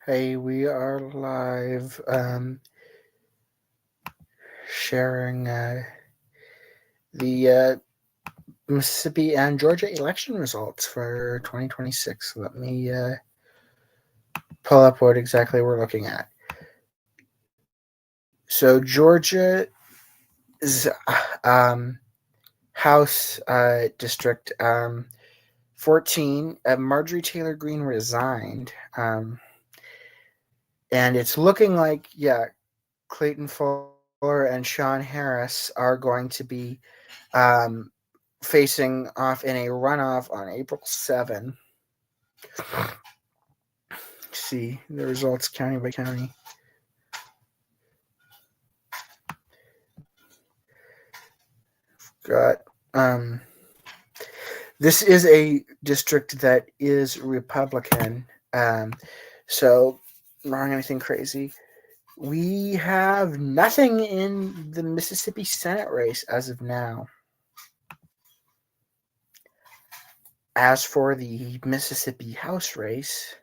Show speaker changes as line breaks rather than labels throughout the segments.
Hey, we are live, sharing the Mississippi and Georgia election results for 2026. Let me pull up what exactly we're looking at. So Georgia's um, House District 14, Marjorie Taylor Greene resigned, and it's looking like Clayton Fuller and Sean Harris are going to be um, facing off in a runoff on April 7. See the results county by county. Got this is a district that is Republican. So not anything crazy. We have nothing in the Mississippi Senate race as of now. As for the Mississippi House race,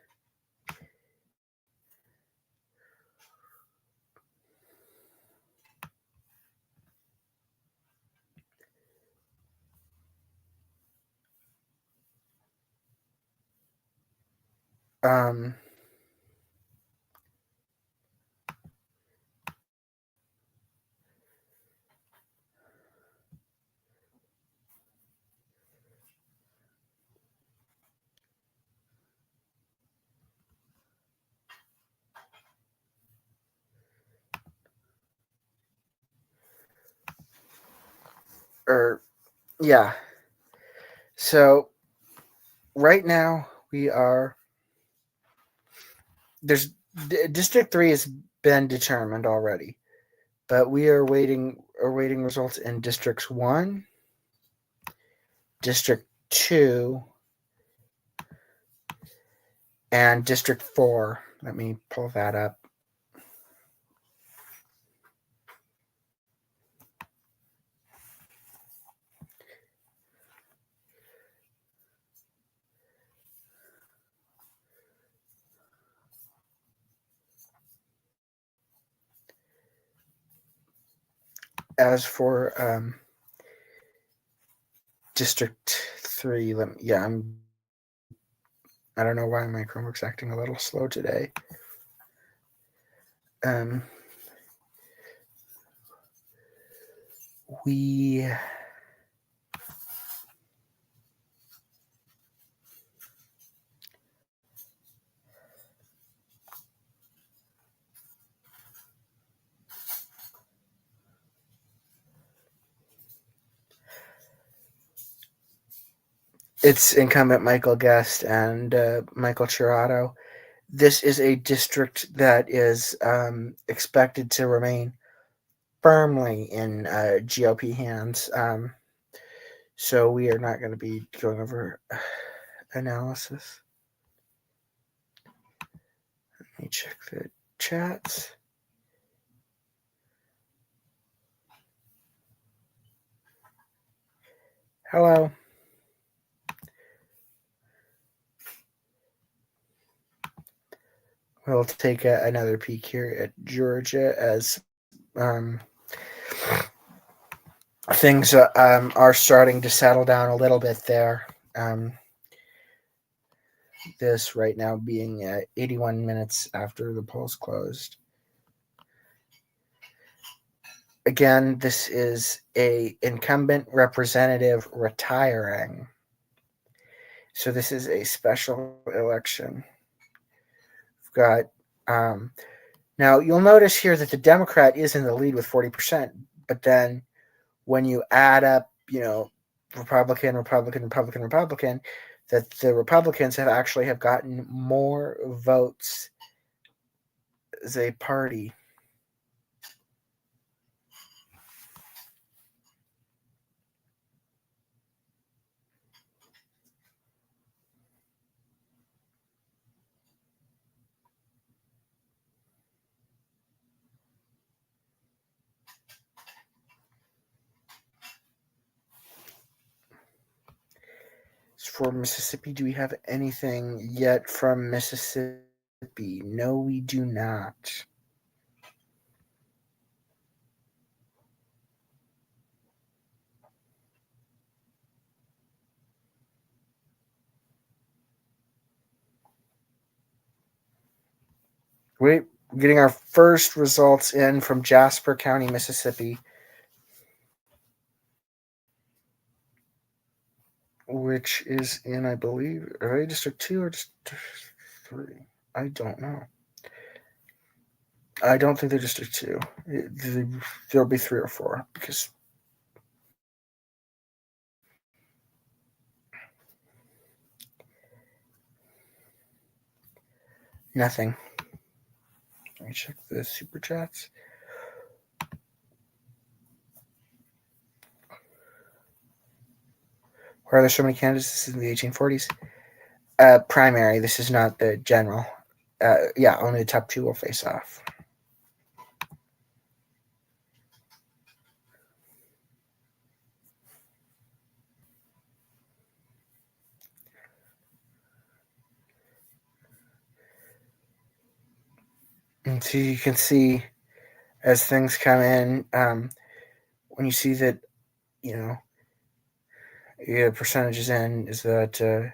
um, or yeah. So right now we are there's District 3 has been determined already, but we are awaiting results in Districts 1, District 2, and District 4. Let me pull that up. As for District 3, I don't know why my Chromebook's acting a little slow today. Um, we it's incumbent Michael Guest and Michael Chirato. This is a district that is expected to remain firmly in GOP hands. So we are not going to be going over analysis. Let me check the chats. Hello. We'll take another peek here at Georgia as things are starting to settle down a little bit there. This right now being 81 minutes after the polls closed. Again, this is a incumbent representative retiring. So this is a special election. We've got now you'll notice here that the Democrat is in the lead with 40%, but then when you add up, Republican, that the Republicans have gotten more votes as a party. For Mississippi, do we have anything yet from Mississippi? No, we do not. We're getting our first results in from Jasper County, Mississippi, which is in, I believe, are they District 2 or District 3? I don't know. I don't think they're District 2. There'll be 3 or 4 because nothing. Let me check the super chats. Why are there so many candidates? This is in the 1840s. Primary. This is not the general. Yeah, only the top 2 will face off. And so you can see as things come in, when you see that, percentages in, is that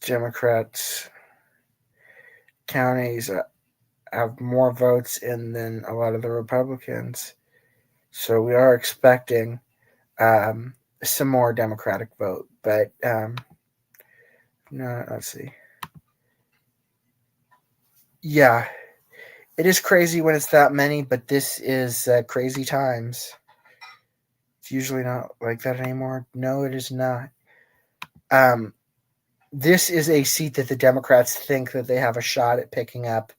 Democrats counties have more votes in than a lot of the Republicans. So we are expecting some more Democratic vote. But no, let's see. Yeah, it is crazy when it's that many, but this is crazy times. It's usually not like that anymore. No, it is not. This is a seat that the Democrats think that they have a shot at picking up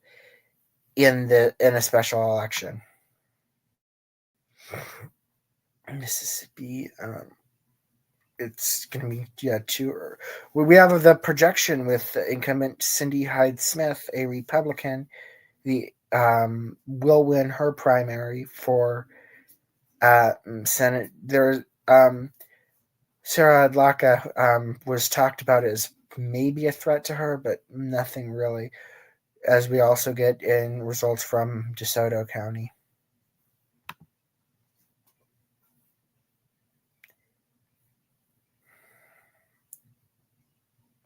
in a special election. Mississippi, it's going to be two. We have the projection with incumbent Cindy Hyde Smith, a Republican, will win her primary for Senate. There's Sarah Adlaka was talked about as maybe a threat to her, but nothing really, as we also get in results from DeSoto County.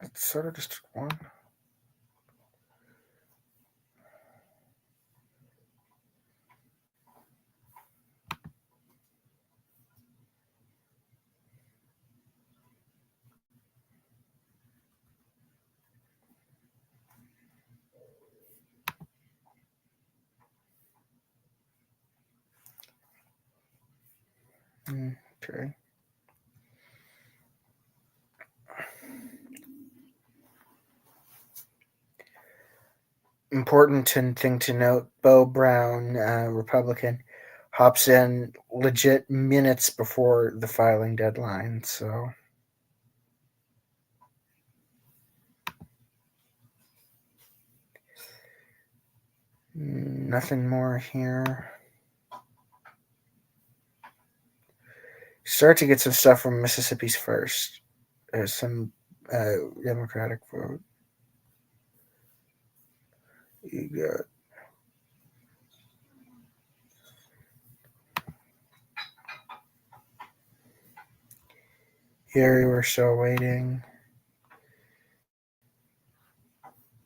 It's sort of District 1. Okay. Important thing to note, Bo Brown, Republican, hops in legit minutes before the filing deadline. So nothing more here. Start to get some stuff from Mississippi's first. There's some Democratic vote. You got here we're still waiting.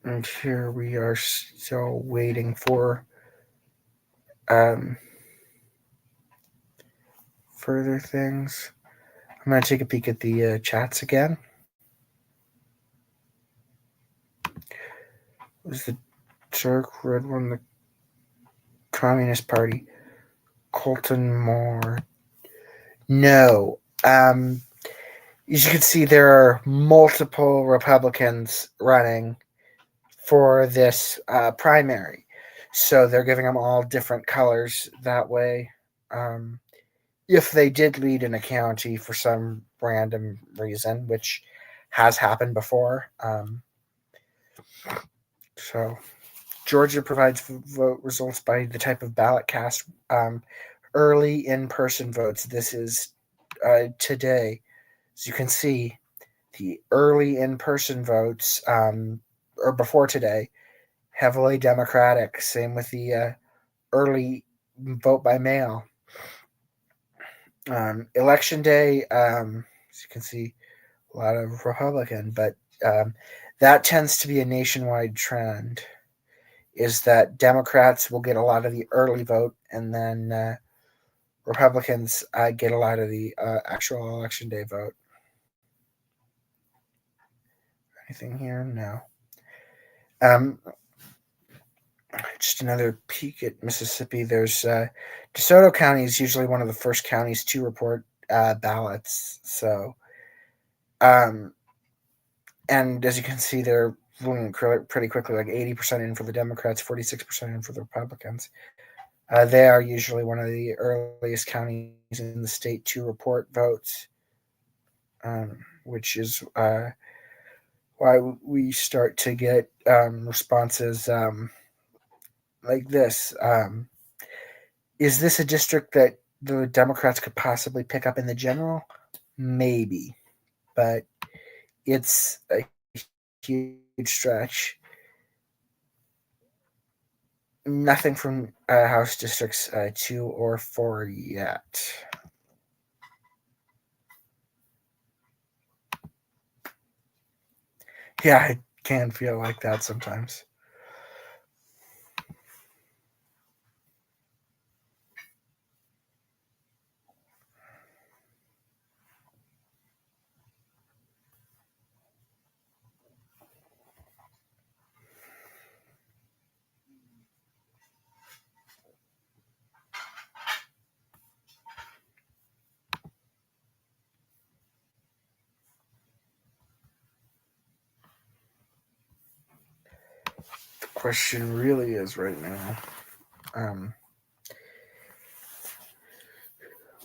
And here we are still waiting for further things. I'm going to take a peek at the chats again. Was the dark red one the Communist Party? Colton Moore. No. As you can see, there are multiple Republicans running for this primary. So they're giving them all different colors that way. If they did lead in a county for some random reason, which has happened before. So Georgia provides vote results by the type of ballot cast. Early in-person votes. This is today. As you can see, the early in-person votes or before today, heavily Democratic. Same with the early vote by mail. Election day, as you can see, a lot of Republican, but that tends to be a nationwide trend. Is that Democrats will get a lot of the early vote, and then Republicans get a lot of the actual election day vote. Anything here? No. Just another peek at Mississippi. There's DeSoto County is usually one of the first counties to report ballots. So, and as you can see, they're moving pretty quickly, like 80% in for the Democrats, 46% in for the Republicans. They are usually one of the earliest counties in the state to report votes, which is why we start to get responses like this. Is this a district that the Democrats could possibly pick up in the general? Maybe, but it's a huge stretch. Nothing from House districts 2 or 4 yet. Yeah, it can feel like that sometimes. The question really is right now.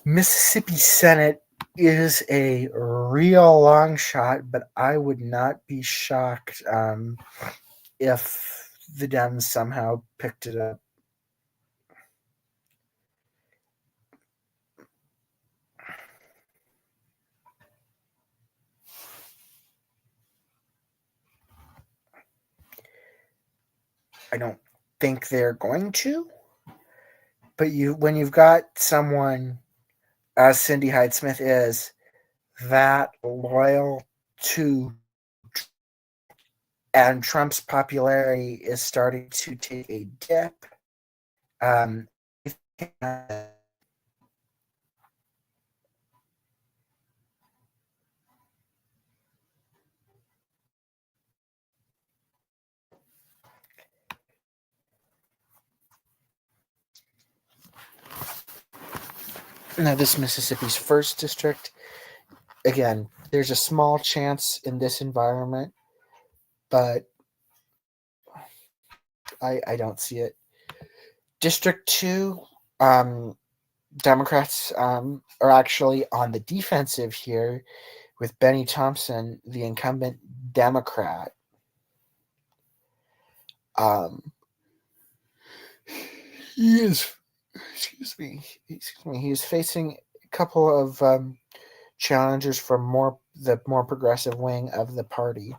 Mississippi Senate is a real long shot, but I would not be shocked if the Dems somehow picked it up. I don't think they're going to, but when you've got someone, as Cindy Hyde-Smith is, that loyal to, and Trump's popularity is starting to take a dip. Now, this Mississippi's first district. Again, there's a small chance in this environment, but I don't see it. District 2, Democrats are actually on the defensive here with Benny Thompson, the incumbent Democrat. He is, he is facing a couple of challengers from the more progressive wing of the party.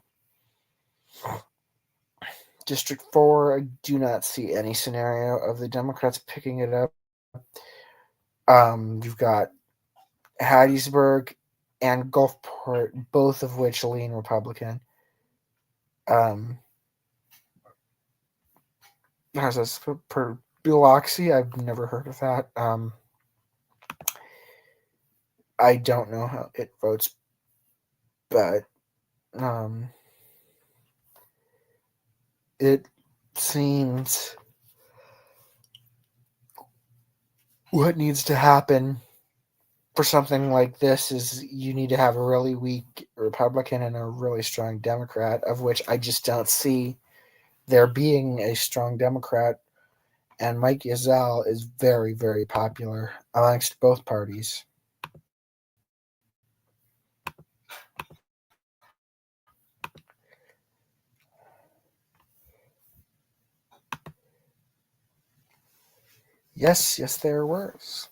District 4, I do not see any scenario of the Democrats picking it up. You've got Hattiesburg and Gulfport, both of which lean Republican. How's this per Biloxi? I've never heard of that. I don't know how it votes, but it seems what needs to happen for something like this is you need to have a really weak Republican and a really strong Democrat, of which I just don't see there being a strong Democrat. And Mike Yazell is very, very popular amongst both parties. Yes, there was.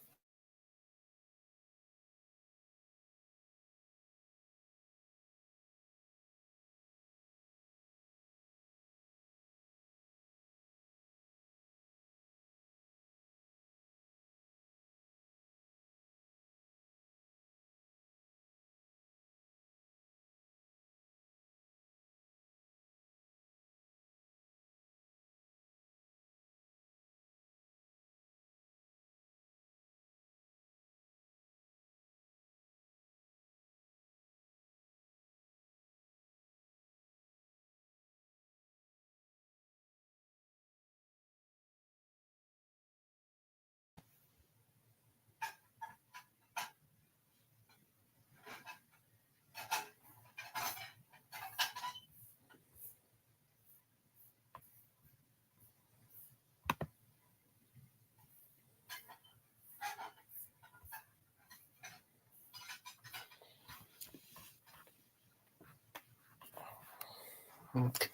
Okay.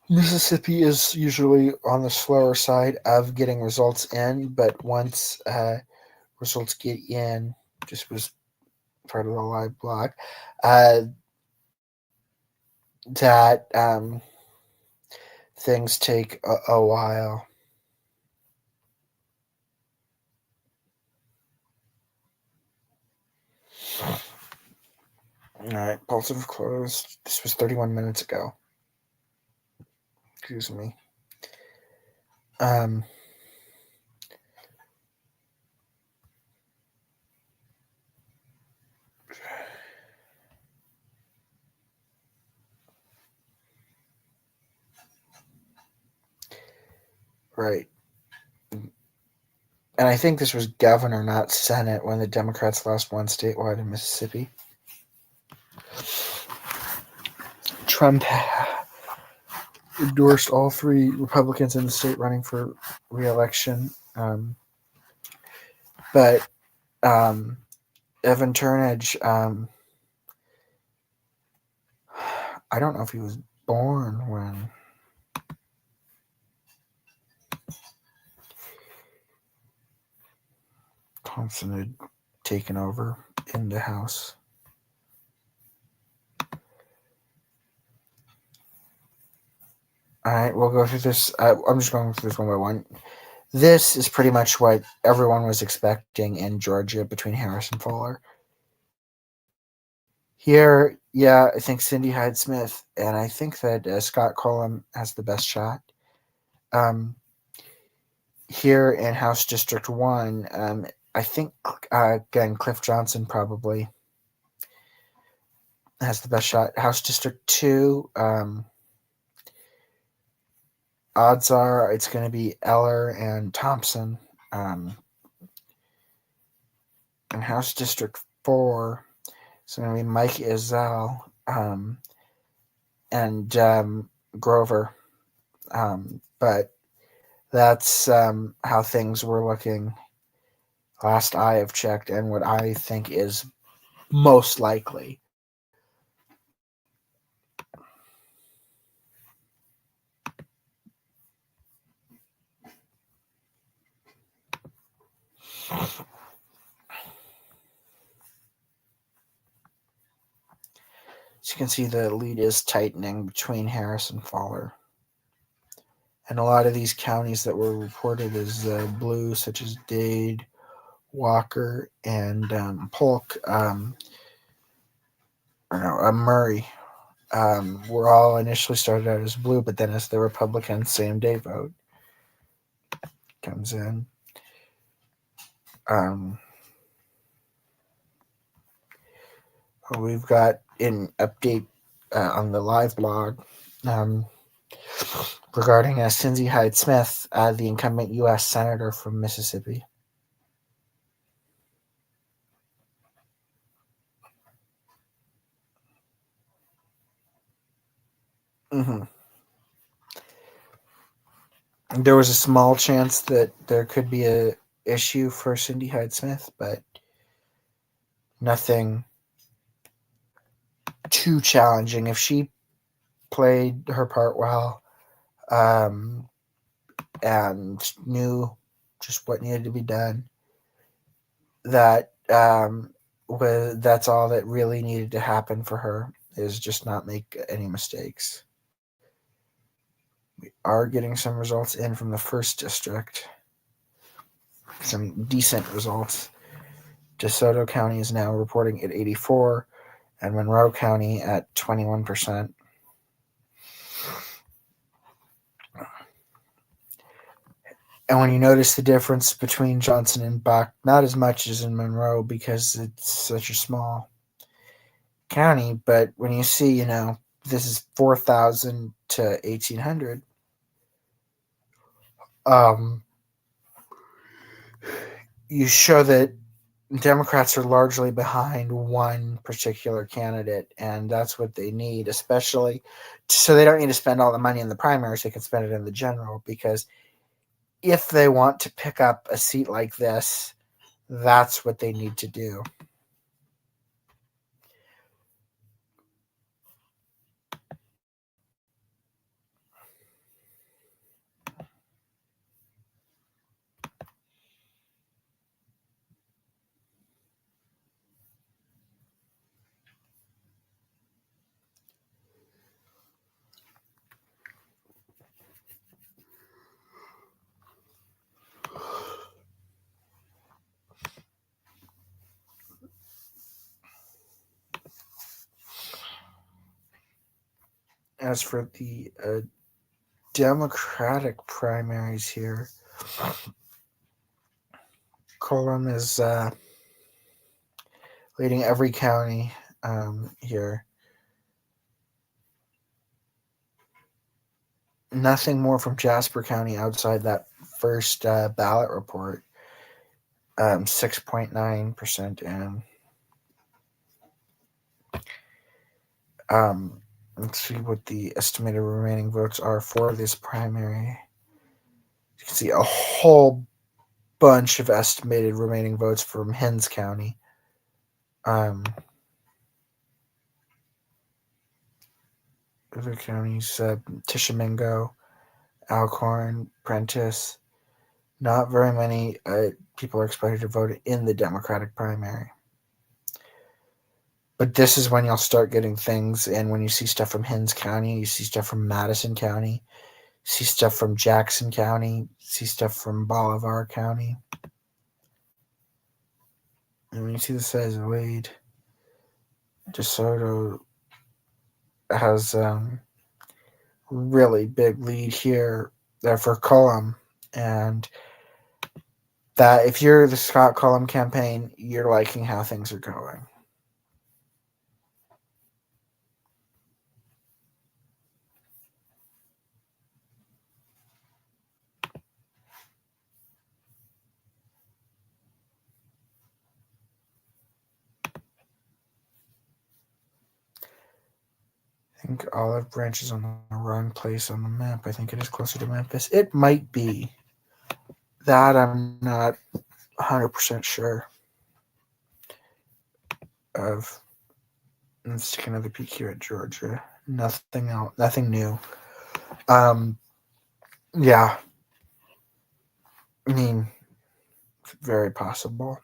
Mississippi is usually on the slower side of getting results in, but once results get in, just was part of the live blog, uh, that things take a while. All right, polls have closed. This was 31 minutes ago. Excuse me. Um, right. And I think this was governor, not Senate, when the Democrats lost one statewide in Mississippi. Trump endorsed all three Republicans in the state running for re-election. But Evan Turnage, I don't know if he was born when Thompson had taken over in the House. All right, we'll go through this. I'm just going through this one by one. This is pretty much what everyone was expecting in Georgia between Harris and Fuller. Here, yeah, I think Cindy Hyde-Smith, and I think that Scott Cullum has the best shot. Here in House District 1, I think, again, Cliff Johnson probably has the best shot. House District 2, odds are it's going to be Eller and Thompson. In House District 4, it's going to be Mike Ezell and Grover. But that's how things were looking last I have checked, and what I think is most likely. As you can see, the lead is tightening between Harris and Fuller. And a lot of these counties that were reported as blue, such as Dade, Walker, and Polk, Murray, were all initially started out as blue, but then as the Republican same-day vote comes in, we've got an update on the live blog regarding Cindy Hyde-Smith, the incumbent U.S. Senator from Mississippi. Mm-hmm. There was a small chance that there could be a issue for Cindy Hyde-Smith, but nothing too challenging. If she played her part well and knew just what needed to be done, that's all that really needed to happen for her, is just not make any mistakes. We are getting some results in from the 1st district. Some decent results. DeSoto County is now reporting at 84, and Monroe County at 21%. And when you notice the difference between Johnson and Buck, not as much as in Monroe because it's such a small county, but when you see, this is 4,000 to 1,800, you show that Democrats are largely behind one particular candidate, and that's what they need, especially so they don't need to spend all the money in the primaries. They can spend it in the general, because if they want to pick up a seat like this, That's what they need to do. As for the Democratic primaries here, Cullum is leading every county here. Nothing more from Jasper County outside that first ballot report. 6.9% in. Let's see what the estimated remaining votes are for this primary. You can see a whole bunch of estimated remaining votes from Hinds County. Other counties, Tishomingo, Alcorn, Prentice. Not very many people are expected to vote in the Democratic primary. But this is when you'll start getting things, and when you see stuff from Hinds County, you see stuff from Madison County, see stuff from Jackson County, see stuff from Bolivar County. And when you see the size of Wade, DeSoto has really big lead here for Cullum. And that if you're the Scott Cullum campaign, you're liking how things are going. I think Olive Branch is on the wrong place on the map. I think it is closer to Memphis. It might be. That I'm not 100% sure of. Let's take another peek here at Georgia. Nothing else. Nothing new. Yeah. I mean, very possible.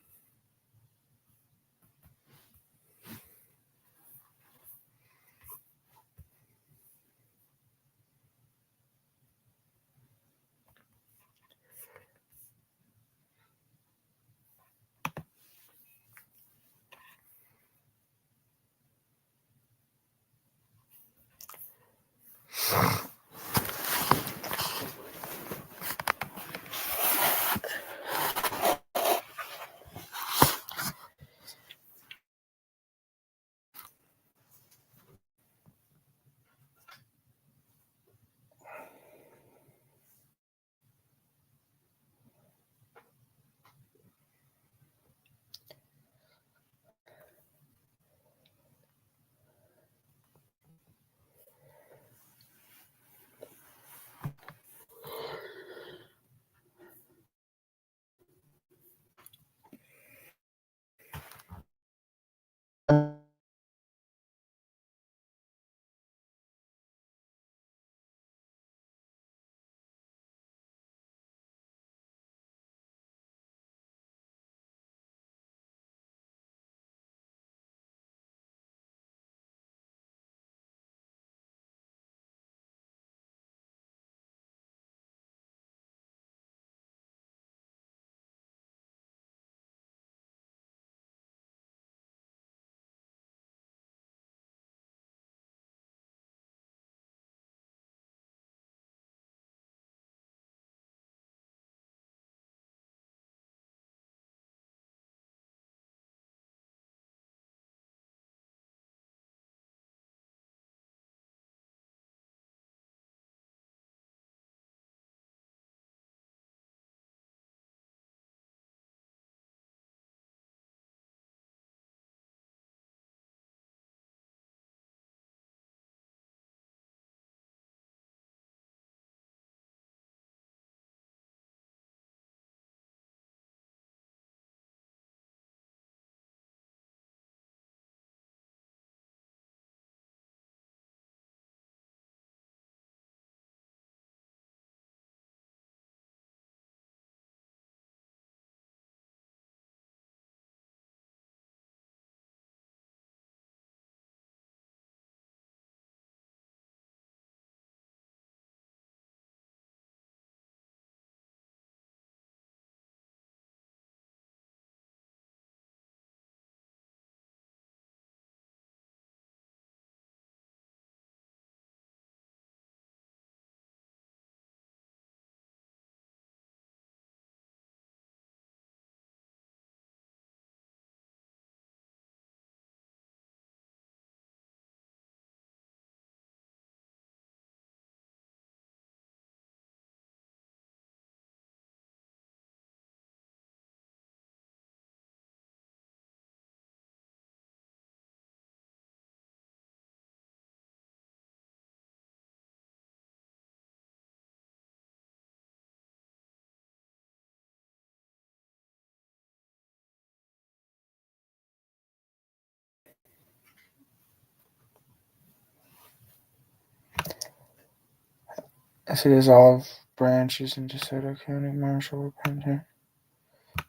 Yes, it is Olive Branches in DeSoto County, Marshall.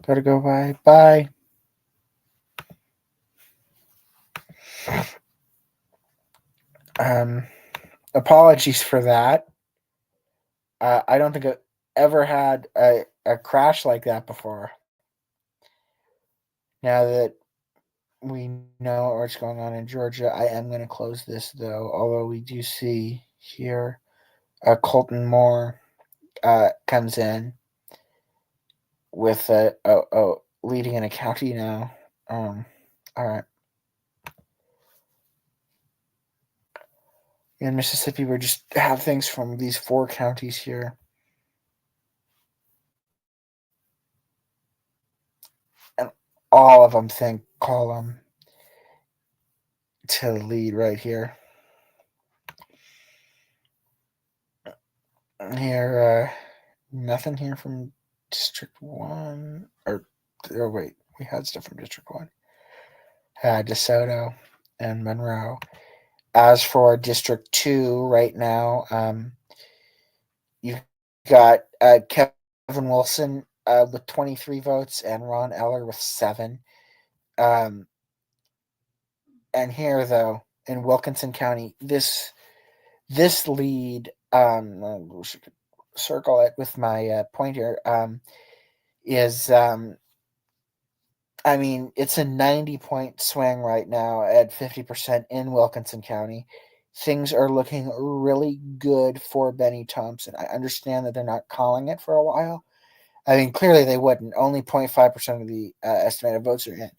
Gotta go. Bye. Bye. Um, Apologies for that. I don't think I've ever had a crash like that before. Now that we know what's going on in Georgia, I am going to close this though. Although we do see here Colton Moore comes in with leading in a county now. All right. In Mississippi, we just have things from these 4 counties here. And all of them call them to the lead right here. Here, nothing here from District 1. Oh, wait, we had stuff from District 1. DeSoto and Monroe. As for District 2, right now, you've got Kevin Wilson with 23 votes and Ron Eller with 7. And here, though, in Wilkinson County, this lead, we should circle it with my pointer, is, I mean, it's a 90-point swing right now at 50% in Wilkinson County. Things are looking really good for Benny Thompson. I understand that they're not calling it for a while. I mean, clearly they wouldn't. Only 0.5% of the estimated votes are in.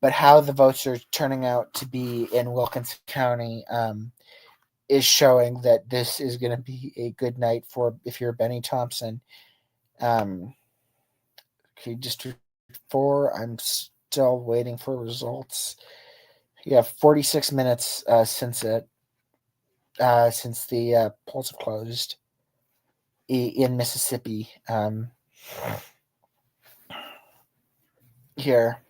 But how the votes are turning out to be in Wilkinson County is showing that this is going to be a good night for if you're Benny Thompson. Okay, District 4, I'm still waiting for results. Yeah, 46 minutes since the polls have closed in Mississippi. Here,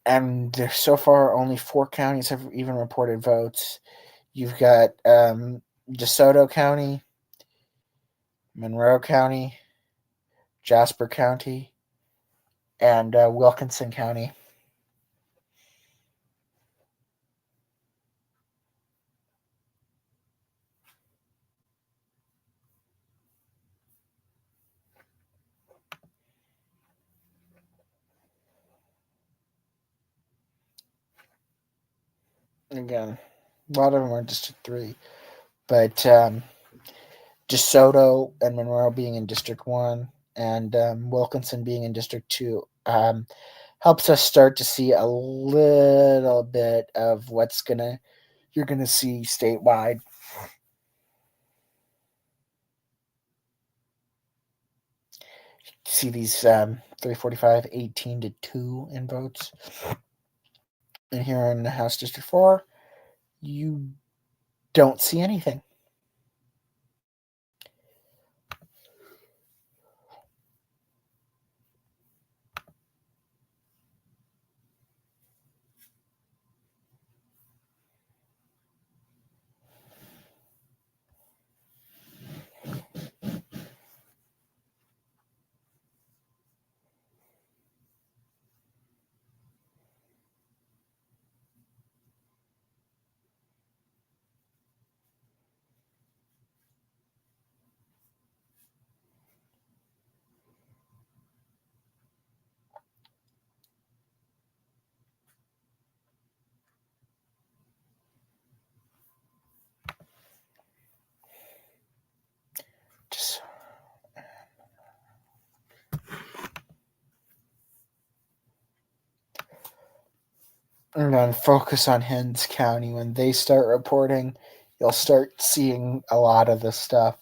and so far only 4 counties have even reported votes. You've got DeSoto County, Monroe County, Jasper County, and Wilkinson County. Again, a lot of them are District 3, but DeSoto and Monroe being in District 1 and Wilkinson being in District 2 helps us start to see a little bit of you're gonna see statewide. See these 345, 18-2 in votes. And here in the House District 4, you don't see anything. Just I'm going to focus on Hinds County. When they start reporting, you'll start seeing a lot of this stuff.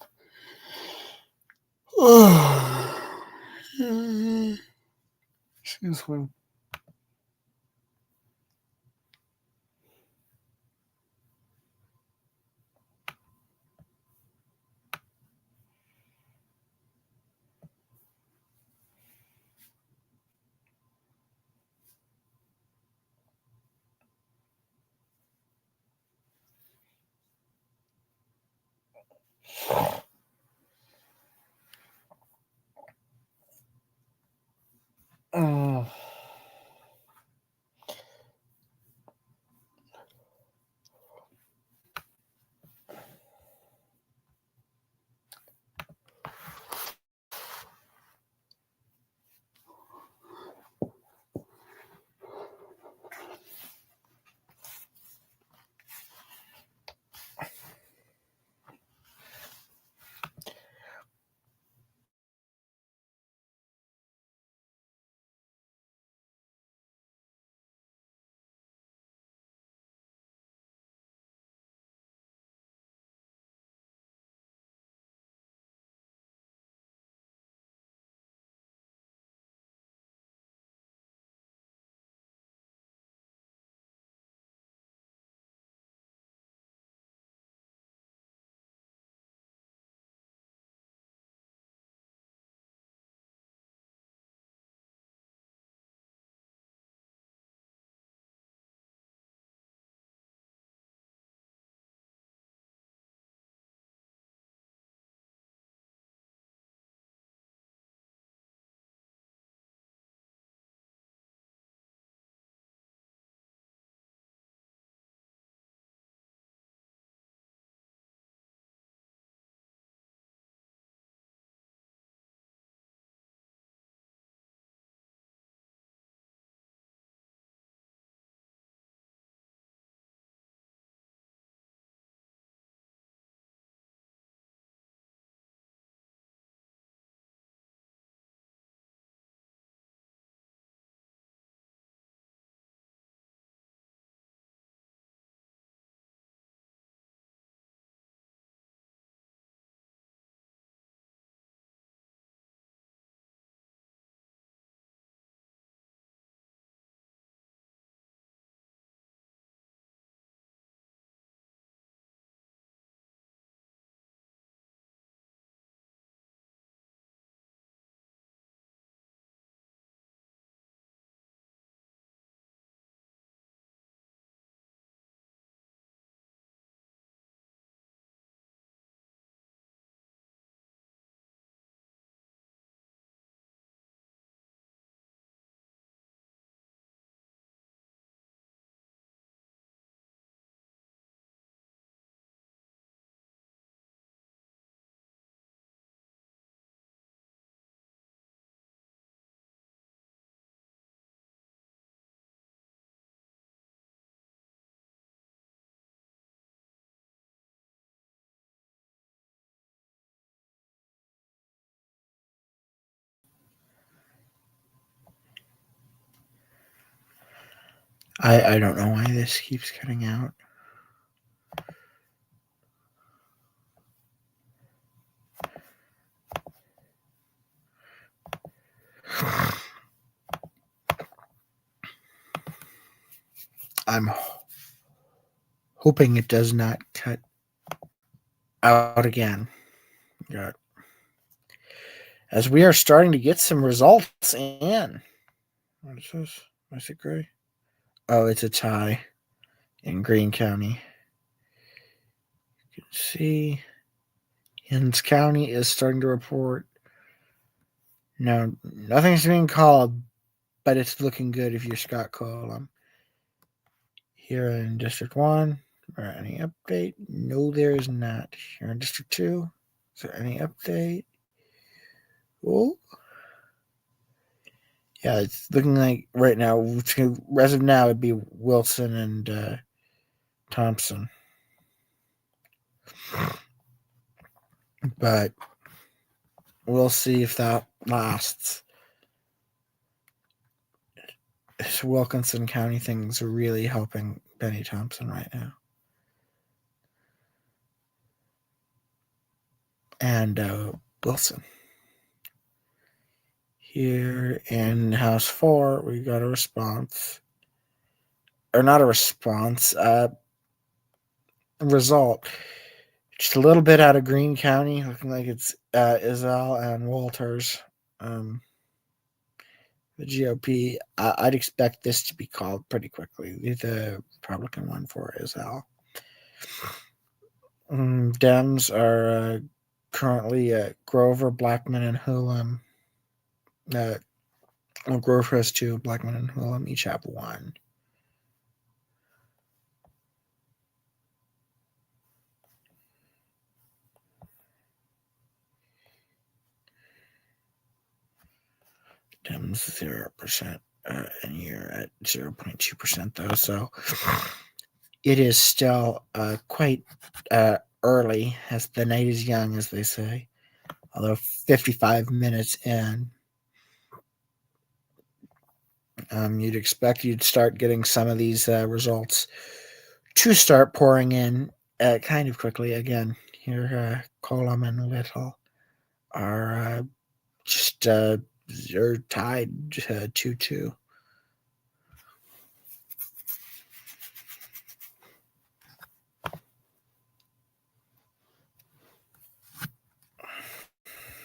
Excuse me. Oh. I don't know why this keeps cutting out. I'm hoping it does not cut out again. Yeah. As we are starting to get some results in. What is this? Is it gray? Oh, it's a tie in Greene County. You can see Hinds County is starting to report. No, nothing's being called, but it's looking good if you're Scott Cole. Here in District 1, or any update? No, there is not. Here in District 2, is there any update? Oh, yeah, it's looking like right now, as of now, it'd be Wilson and Thompson. But we'll see if that lasts. This Wilkinson County thing's really helping Benny Thompson right now. And Wilson. Here in House 4, we got a response. Or not a response, result. Just a little bit out of Greene County, looking like it's Isabel and Walters. The GOP, I'd expect this to be called pretty quickly. The Republican one for Isabel. Dems are currently Grover, Blackman, and Hulam. Grover has 2, Blackman and Hulam each have 1. Dems 0%, and you're at 0.2% though, so it is still quite early, as the night is young, as they say. Although 55 minutes in, you'd start getting some of these results to start pouring in kind of quickly. Again, here Colum and Little are just they're tied 2-2.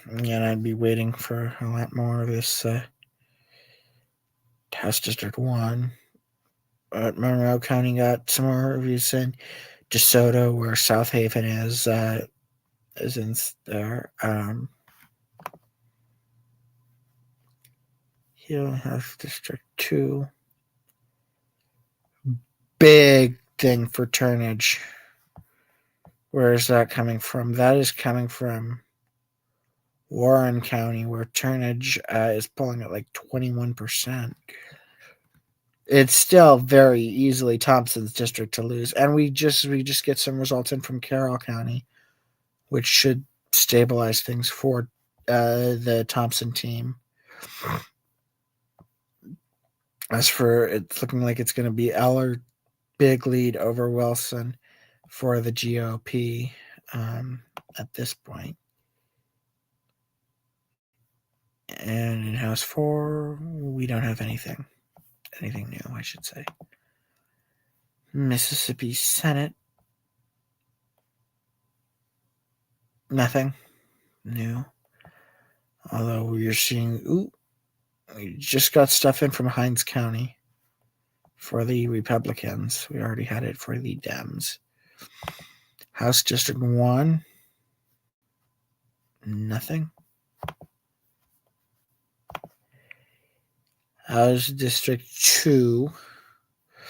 And I'd be waiting for a lot more of this House District 1. But Monroe County got some more reviews in. DeSoto, where South Haven is in there. Here House District 2. Big thing for turnage. Where is that coming from? That is coming from Warren County, where turnage is pulling at like 21%. It's still very easily Thompson's district to lose, and we just get some results in from Carroll County, which should stabilize things for the Thompson team. As for it's looking like it's going to be Eller big lead over Wilson for the GOP at this point. And in House 4, we don't have anything new, I should say. Mississippi Senate, nothing new. Although we're seeing, we just got stuff in from Hinds County for the Republicans. We already had it for the Dems. House District 1, nothing. House District 2,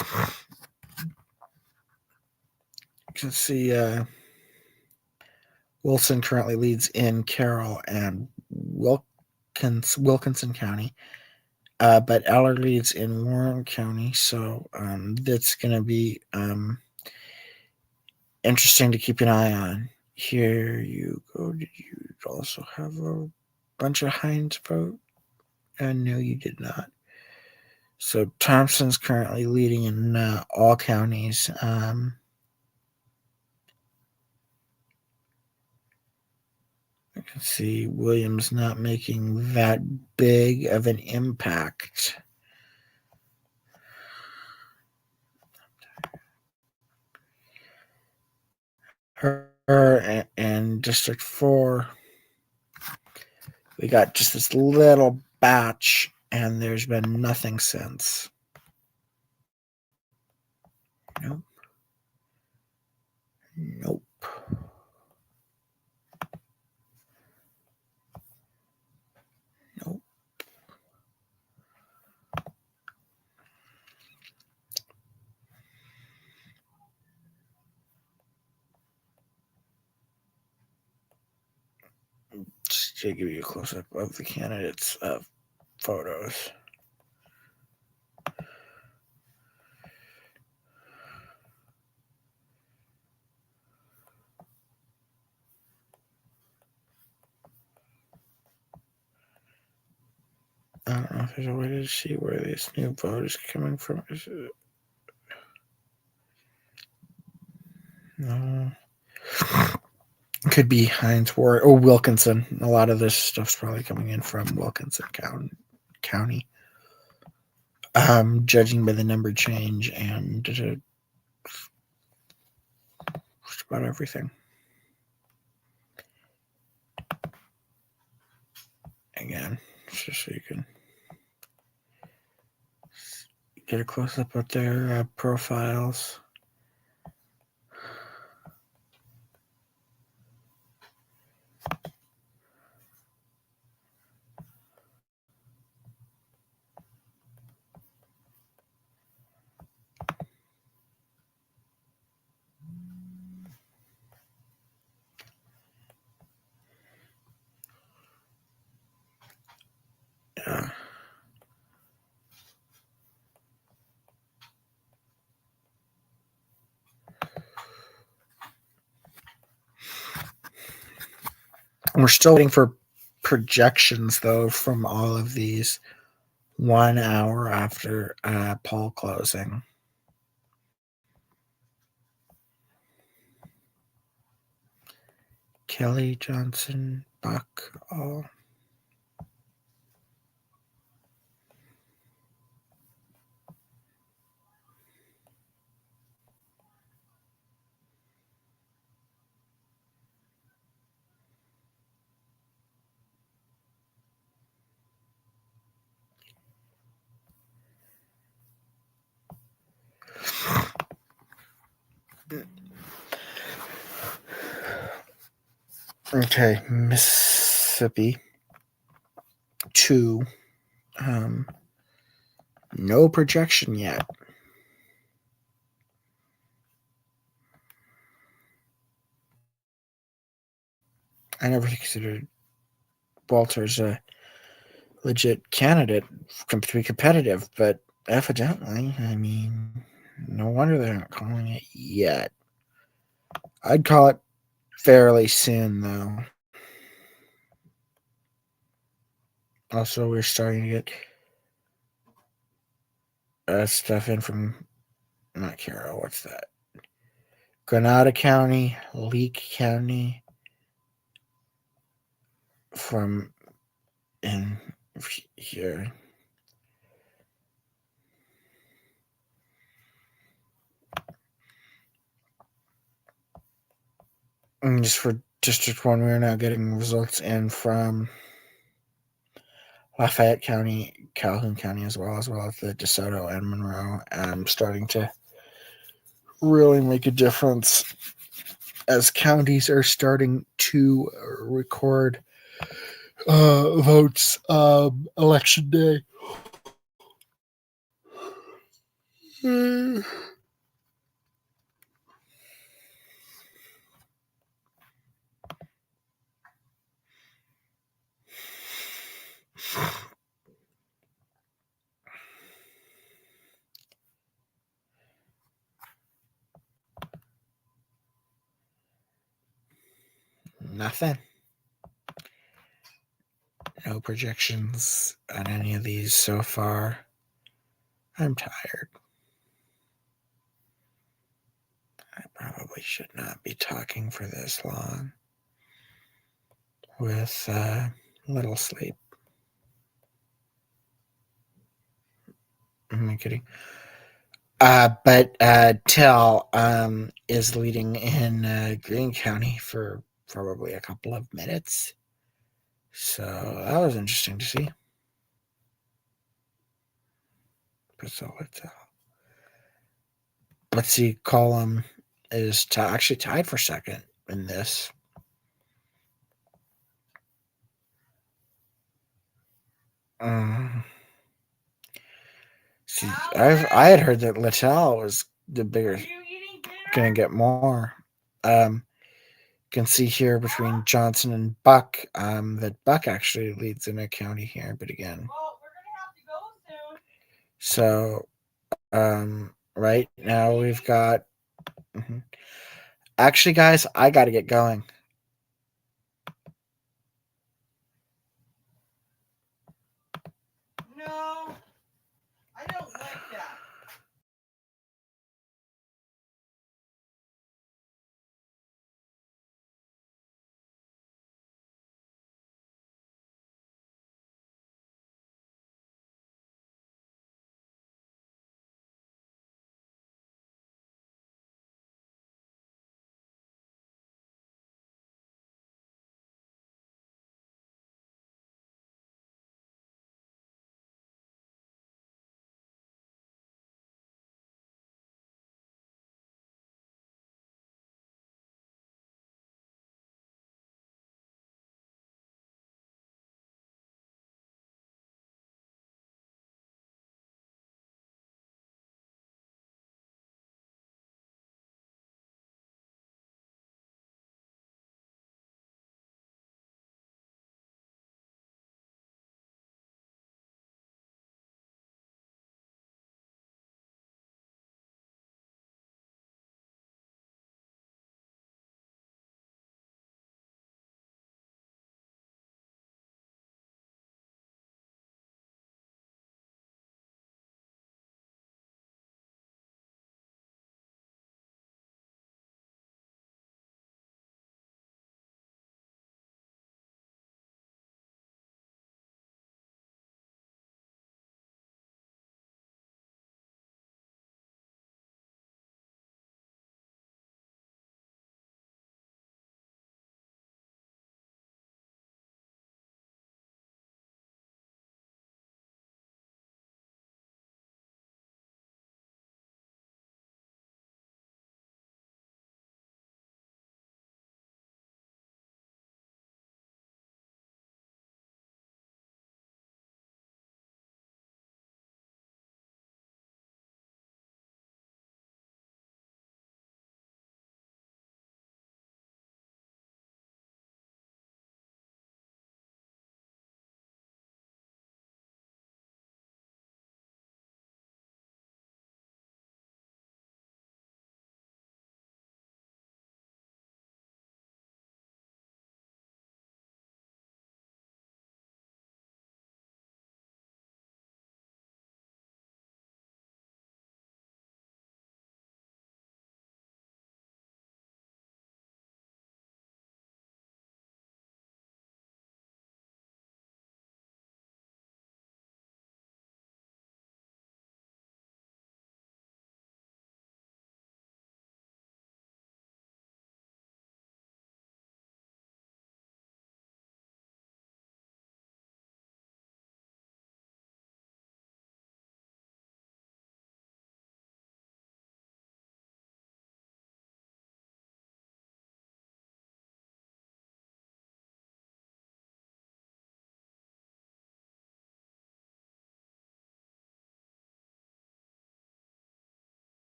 you can see Wilson currently leads in Carroll and Wilkinson County, but Eller leads in Warren County, so that's going to be interesting to keep an eye on. Here you go. Did you also have a bunch of Hinds vote? No, you did not. So Thompson's currently leading in all counties. I can see Williams not making that big of an impact. Her and District 4, we got just this little batch, and there's been nothing since. Nope. Nope. Nope. Just to give you a close-up of the candidates' photos. I don't know if there's a way to see where this new vote is coming from. No. Could be Hinds Ward or Wilkinson. A lot of this stuff's probably coming in from Wilkinson County. Judging by the number change and just about everything. Again, just so you can get a close up of their profiles. We're still waiting for projections, though, from all of these 1 hour after poll closing. Kelly, Johnson, Buck, all. Okay, Mississippi 2. No projection yet. I never considered Walters a legit candidate to be competitive, but evidently, I mean, no wonder they're not calling it yet. I'd call it fairly soon, though. Also, we're starting to get stuff in from, not Carroll, what's that? Granada County, Leake County, from in here. And just for District 1, we're now getting results in from Lafayette County, Calhoun County, as well as the DeSoto and Monroe, starting to really make a difference as counties are starting to record votes election day. Nothing. No projections on any of these so far. I'm tired. I probably should not be talking for this long with little sleep. I'm kidding. But Tell is leading in Greene County for probably a couple of minutes. So that was interesting to see. Priscilla Tell. Let's see, Column is actually tied for second in this. See, I had heard that Littell was the bigger, going to get more. Can see here between Johnson and Buck that Buck actually leads in a county here, but again. So, right now we've got. Actually, guys, I got to get going.